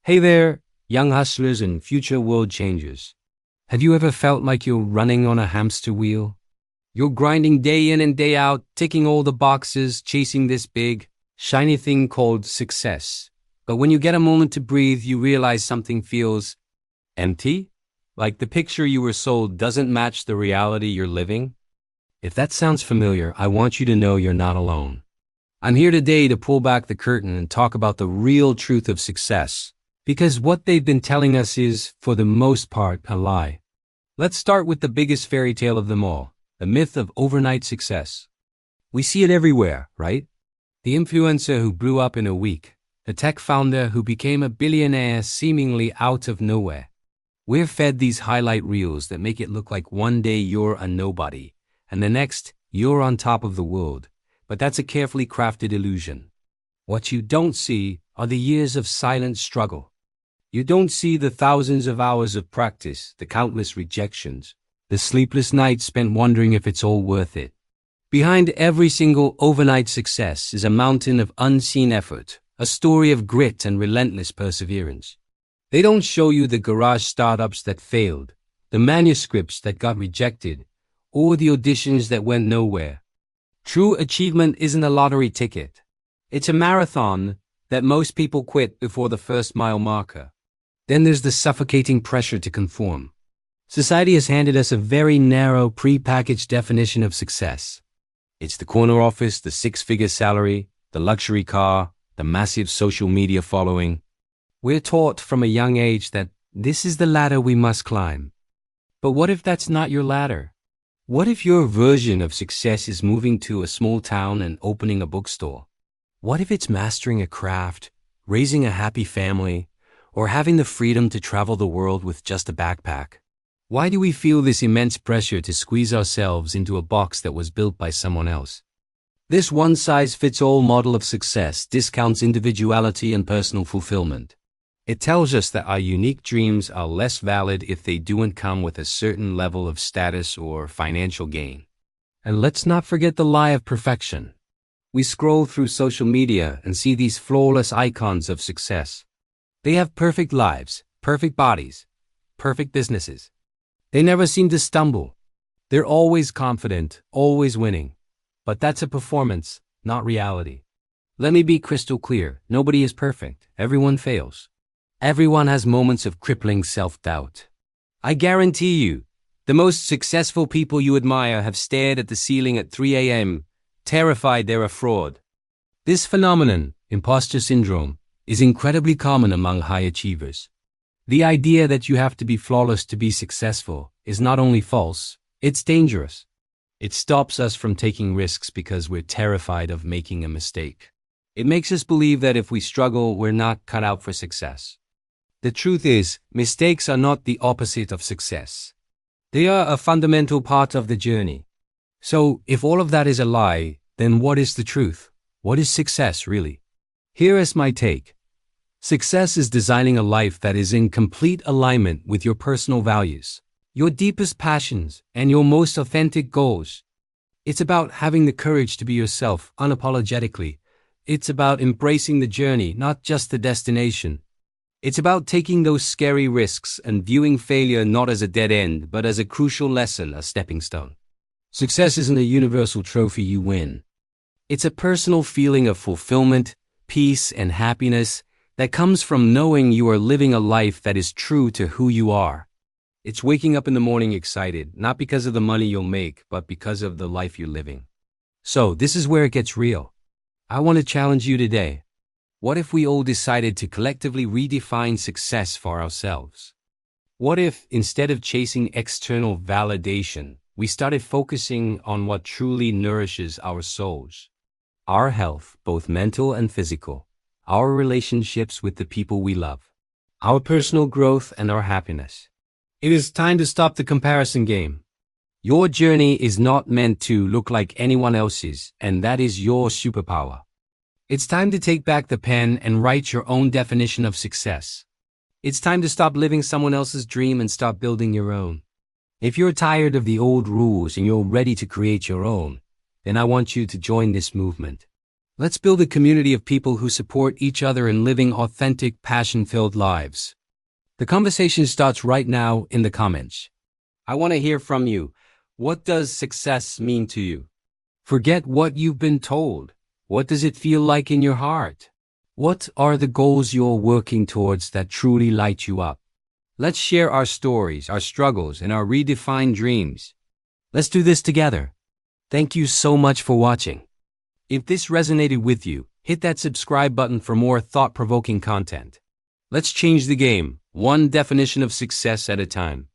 Hey there, young hustlers and future world changers. Have you ever felt like you're running on a hamster wheel? You're grinding day in and day out, ticking all the boxes, chasing this big, shiny thing called success. But when you get a moment to breathe, you realize something feels empty? Like the picture you were sold doesn't match the reality you're living? If that sounds familiar, I want you to know you're not alone. I'm here today to pull back the curtain and talk about the real truth of success. Because what they've been telling us is, for the most part, a lie. Let's start with the biggest fairy tale of them all, the myth of overnight success. We see it everywhere, right? The influencer who blew up in a week, the tech founder who became a billionaire seemingly out of nowhere. We're fed these highlight reels that make it look like one day you're a nobody, and the next, you're on top of the world. But that's a carefully crafted illusion. What you don't see are the years of silent struggle. You don't see the thousands of hours of practice, the countless rejections, the sleepless nights spent wondering if it's all worth it. Behind every single overnight success is a mountain of unseen effort, a story of grit and relentless perseverance. They don't show you the garage startups that failed, the manuscripts that got rejected, or the auditions that went nowhere. True achievement isn't a lottery ticket. It's a marathon that most people quit before the first mile marker. Then there's the suffocating pressure to conform. Society has handed us a very narrow, pre-packaged definition of success. It's the corner office, the six-figure salary, the luxury car, the massive social media following. We're taught from a young age that this is the ladder we must climb. But what if that's not your ladder? What if your version of success is moving to a small town and opening a bookstore? What if it's mastering a craft, raising a happy family, or having the freedom to travel the world with just a backpack? Why do we feel this immense pressure to squeeze ourselves into a box that was built by someone else? This one-size-fits-all model of success discounts individuality and personal fulfillment. It tells us that our unique dreams are less valid if they don't come with a certain level of status or financial gain. And let's not forget the lie of perfection. We scroll through social media and see these flawless icons of success. They have perfect lives, perfect bodies, perfect businesses. They never seem to stumble. They're always confident, always winning. But that's a performance, not reality. Let me be crystal clear. Nobody is perfect. Everyone fails. Everyone has moments of crippling self-doubt. I guarantee you, the most successful people you admire have stared at the ceiling at 3 a.m., terrified they're a fraud. This phenomenon, imposter syndrome, is incredibly common among high achievers. The idea that you have to be flawless to be successful is not only false, it's dangerous. It stops us from taking risks because we're terrified of making a mistake. It makes us believe that if we struggle, we're not cut out for success. The truth is, mistakes are not the opposite of success. They are a fundamental part of the journey. So, if all of that is a lie, then what is the truth? What is success, really? Here is my take. Success is designing a life that is in complete alignment with your personal values, your deepest passions, and your most authentic goals. It's about having the courage to be yourself unapologetically. It's about embracing the journey, not just the destination. It's about taking those scary risks and viewing failure not as a dead end, but as a crucial lesson, a stepping stone. Success isn't a universal trophy you win. It's a personal feeling of fulfillment, peace, and happiness that comes from knowing you are living a life that is true to who you are. It's waking up in the morning excited, not because of the money you'll make, but because of the life you're living. So, this is where it gets real. I want to challenge you today. What if we all decided to collectively redefine success for ourselves? What if, instead of chasing external validation, we started focusing on what truly nourishes our souls? Our health, both mental and physical. Our relationships with the people we love. Our personal growth and our happiness. It is time to stop the comparison game. Your journey is not meant to look like anyone else's, and that is your superpower. It's time to take back the pen and write your own definition of success. It's time to stop living someone else's dream and start building your own. If you're tired of the old rules and you're ready to create your own, then I want you to join this movement. Let's build a community of people who support each other in living authentic, passion-filled lives. The conversation starts right now in the comments. I want to hear from you. What does success mean to you? Forget what you've been told. What does it feel like in your heart? What are the goals you're working towards that truly light you up? Let's share our stories, our struggles, and our redefined dreams. Let's do this together. Thank you so much for watching. If this resonated with you, hit that subscribe button for more thought-provoking content. Let's change the game, one definition of success at a time.